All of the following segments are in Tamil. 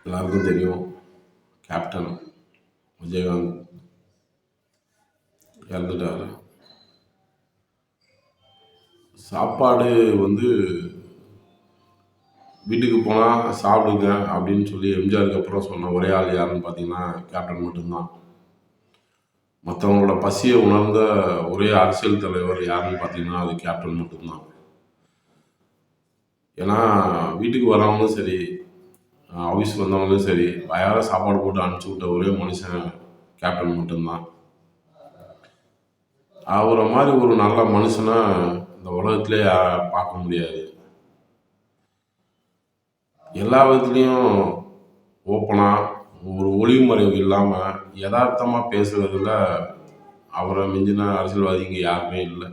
எல்லாருக்கும் தெரியும். கேப்டன் விஜயகாந்த் இறந்துட்டாரு. சாப்பாடு வந்து வீட்டுக்கு போனால் சாப்பிடுங்க அப்படின்னு சொல்லி எம்ஜிஆருக்கு அப்புறம் சொன்ன ஒரே ஆள் யாருன்னு பார்த்தீங்கன்னா கேப்டன் மட்டும்தான். மற்றவங்களோட பசியை உணர்ந்த ஒரே அரசியல் தலைவர் யாருன்னு பார்த்தீங்கன்னா அது கேப்டன் மட்டும்தான். ஏன்னா வீட்டுக்கு வரவங்களும் சரி, ஆஃபீஸ் வந்தவங்களும் சரி, வயார சாப்பாடு போட்டு அனுப்பிச்சி விட்ட ஒரே மனுஷன் கேப்டன் மட்டும்தான். அவரை மாதிரி ஒரு நல்ல மனுஷனை இந்த உலகத்திலே பார்க்க முடியாது. எல்லா விதத்துலேயும் ஓப்பனாக ஒரு ஒளிமறைவு இல்லாமல் யதார்த்தமாக பேசுகிறதுல அவரை மிஞ்சின அரசியல்வாதி இங்கே யாருமே இல்லை.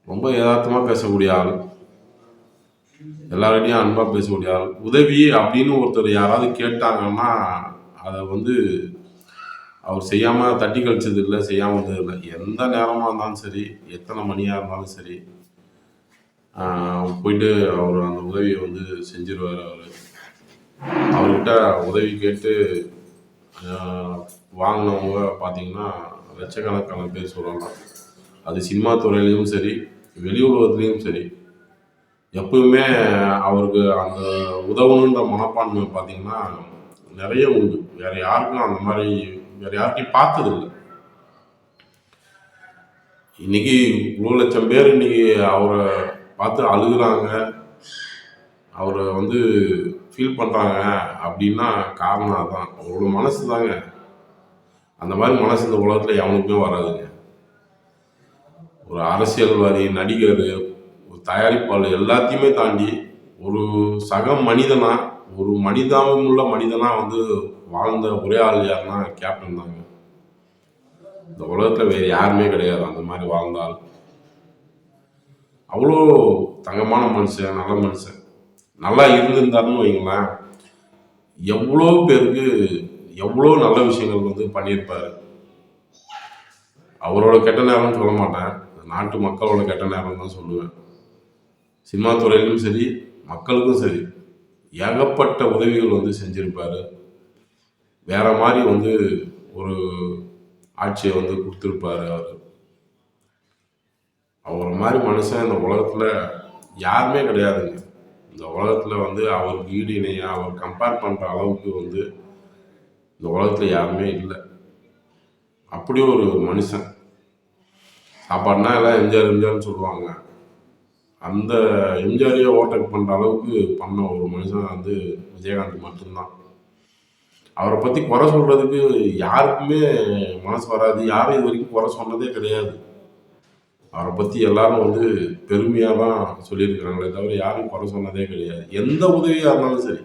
ரொம்ப யதார்த்தமாக பேசக்கூடிய ஆள், எல்லார்கிட்டையும் அன்பாக பேசக்கூடிய ஆள். உதவி அப்படின்னு ஒருத்தர் யாராவது கேட்டாங்கன்னா அதை வந்து அவர் செய்யாமல் தட்டி கழிச்சது இல்லை, செய்யாமல் இருந்தது இல்லை. எந்த நேரமாக இருந்தாலும் சரி, எத்தனை மணியாக இருந்தாலும் சரி, போயிட்டு அவர் அந்த உதவியை வந்து செஞ்சிருவார். அவர்கிட்ட உதவி கேட்டு வாங்கினவங்க பார்த்தீங்கன்னா லட்சக்கணக்கான பேர் சொல்லலாம். அது சினிமா துறையிலையும் சரி, வெளி உலகத்துலேயும் சரி, எப்பவுமே அவருக்கு அந்த உதவணுன்ற மனப்பான்மை பார்த்தீங்கன்னா நிறைய உண்டு. வேறு யாருக்கும் அந்த மாதிரி வேறு யார்கிட்டையும் பார்த்ததில்லை. இன்னைக்கு இவ்வளோ லட்சம் பேர் இன்னைக்கு அவரை பார்த்து அழுகுறாங்க, அவரை வந்து ஃபீல் பண்ணுறாங்க அப்படின்னா காரணம் அதுதான். அவரோட மனசு தாங்க. அந்த மாதிரி மனசு இந்த உலகத்தில் எவனுக்குமே வராதுங்க. ஒரு அரசியல்வாதி, நடிகர், ஒரு தயாரிப்பாளர் எல்லாத்தையுமே தாண்டி ஒரு சக மனிதனா, ஒரு மனிதாபமுள்ள மனிதனா வந்து வாழ்ந்த ஒரே ஆள் யாருன்னா கேப்டன் தாங்க. இந்த உலகத்தில் வேறு யாருமே கிடையாது அந்த மாதிரி வாழ்ந்தால். அவ்வளோ தங்கமான மனுஷன், நல்ல மனுஷன். நல்லா இருந்திருந்தாருன்னு வைங்களேன், எவ்வளோ பேருக்கு எவ்வளோ நல்ல விஷயங்கள் வந்து பண்ணியிருப்பார். அவரோட கெட்ட நேரம்னு சொல்ல மாட்டேன், நாட்டு மக்களோட கெட்ட நேரம் தான் சொல்லுவேன். சினிமா துறையிலும் சரி, மக்களுக்கும் சரி, ஏகப்பட்ட உதவிகள் வந்து செஞ்சுருப்பார். வேற மாதிரி வந்து ஒரு ஆட்சியை வந்து கொடுத்துருப்பாரு அவர். அவரை மாதிரி மனுஷன் இந்த உலகத்தில் யாருமே கிடையாதுங்க. இந்த உலகத்தில் வந்து அவருக்கு ஈடு இணையாக அவர் கம்பேர் பண்ணுற அளவுக்கு வந்து இந்த உலகத்தில் யாருமே இல்லை. அப்படி ஒரு மனுஷன். சாப்பாடுனா எல்லாம் எம்ஜிஆர் எம்ஜிஆர்னு சொல்லுவாங்க. அந்த எம்ஜிஆரையே ஓவர்டேக் பண்ணுற அளவுக்கு பண்ண ஒரு மனுஷன் வந்து விஜயகாந்த் மட்டும்தான். அவரை பற்றி குறை சொல்கிறதுக்கு யாருக்குமே மனசு வராது. யாரும் இது வரைக்கும் குறை சொன்னதே கிடையாது. அவரை பற்றி எல்லாரும் வந்து பெருமையாக தான் சொல்லியிருக்கிறாங்களே தவிர யாரும் குறை சொன்னதே கிடையாது. எந்த உதவியாக இருந்தாலும் சரி,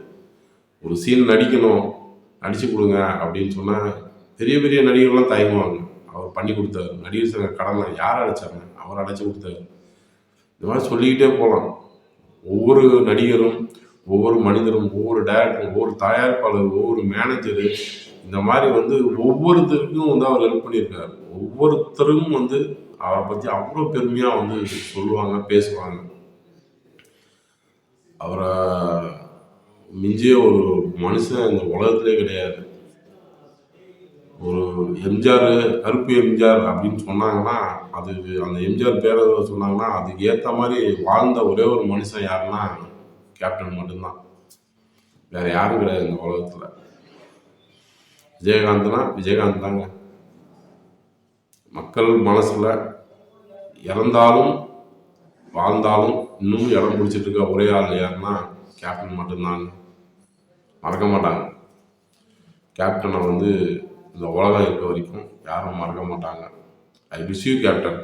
ஒரு சீன் நடிக்கணும், நடிச்சு கொடுங்க அப்படின்னு சொன்னால் பெரிய பெரிய நடிகர்கள்லாம் தயங்குவாங்க. அவர் பண்ணி கொடுத்தாரு. நடிகர் சங்க கடனை யார் அடைச்சாங்க? அவர் அடைச்சி கொடுத்தாரு. இந்த மாதிரி சொல்லிக்கிட்டே போகலாம். ஒவ்வொரு நடிகரும், ஒவ்வொரு மனிதரும், ஒவ்வொரு டைரக்டரும், ஒவ்வொரு தயாரிப்பாளர், ஒவ்வொரு மேனேஜரு, இந்த மாதிரி வந்து ஒவ்வொருத்தருக்கும் வந்து அவர் ஹெல்ப் பண்ணியிருக்காரு. ஒவ்வொருத்தரும் வந்து அவரை பற்றி அவ்வளோ பெருமையாக வந்து சொல்லுவாங்க, பேசுவாங்க. அவரை மிஞ்சிய ஒரு மனுஷன் இந்த உலகத்திலே கிடையாது. ஒரு எம்ஜிஆர், கருப்பு எம்ஜிஆர் அப்படின்னு சொன்னாங்கன்னா, அது அந்த எம்ஜிஆர் பேரை சொன்னாங்கன்னா அதுக்கு ஏற்ற மாதிரி வாழ்ந்த ஒரே ஒரு மனுஷன் யாருன்னா கேப்டன் மட்டும்தான். வேற யாரும் கிடையாது இந்த உலகத்தில். விஜயகாந்த்னா விஜயகாந்த் தாங்க. மக்கள் மனசில் இறந்தாலும் வாழ்ந்தாலும் இன்னும் இடம் பிடிச்சிட்டு இருக்க ஒரே ஆள் யாருன்னா கேப்டன் மட்டும்தாங்க. மறக்க மாட்டாங்க. கேப்டனை வந்து இந்த உலகம் இருக்க வரைக்கும் யாரும் மறக்க மாட்டாங்க. I wish you captain.